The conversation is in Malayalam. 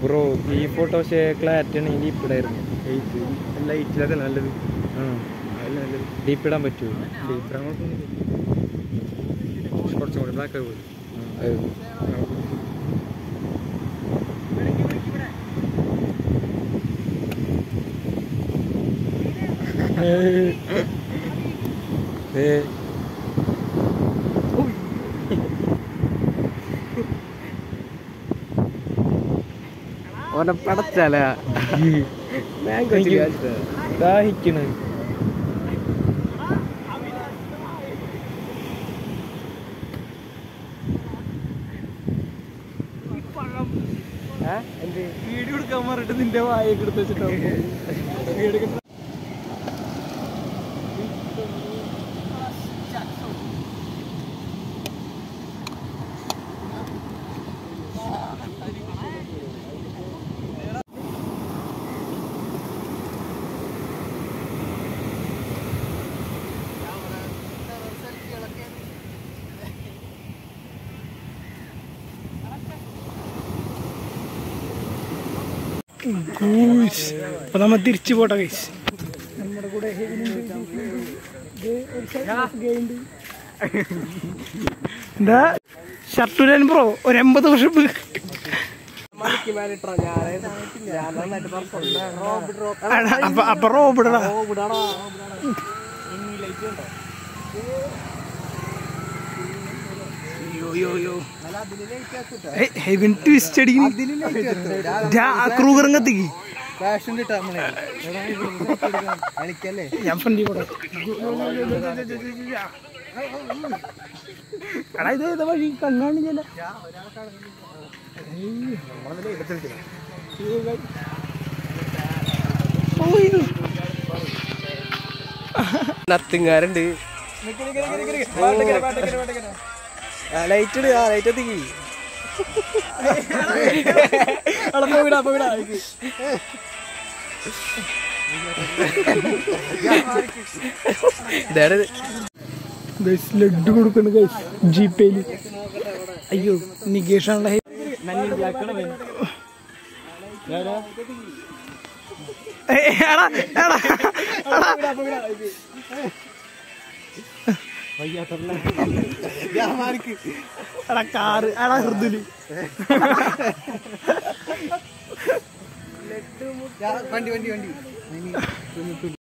ബ്രോ ഈ ഫോട്ടോ പക്ഷേ ക്ലാരിറ്റി ആണെങ്കിൽ ഇപ്പിടായിരുന്നു. ലൈറ്റിലൊക്കെ നല്ലത്. അതിൽ നല്ലത് ഡീപ്പ് ഇടാൻ പറ്റുമോ? ഡീപ്പ് ഇടാൻ കുറച്ചും കൂടി ബ്ലാക്ക് ആയി പോയി. ഓനെ പടച്ചാല ദാഹിക്കണ്. വീഡിയോ എടുക്കാൻ പറഞ്ഞിട്ട് നിന്റെ വായൊക്കെ എടുത്ത് വെച്ചിട്ടോ. അപ്പൊ നമ്മ തിരിച്ചു പോട്ടെ ഗൈസ്. നമ്മുടെ കൂടെ എന്താ ഷർട്ടുരാൻ ബ്രോ ഒരു 80 വർഷം. അപ്പൊ റോബിടാ ട്വിസ്റ്റ് ക്രൂഗറും കത്തിക്ക് ഞാൻ ഫ്രണ്ടി കൂടെ. എടാ ഇത് ഏതാ വഴി കണ്ണാണില്ല. നത്തിങ്ങാരുണ്ട്. ലൈറ്റ് ഇട്. ലൈറ്റ് എത്തിക്ക്. ലഡ്ഡു കൊടുക്കുന്നു ഗൈസ് ജിപേയില്. അയ്യോ നികേഷാണല്ലോ. കാറ് എടാ ഹൃദുല് വണ്ടി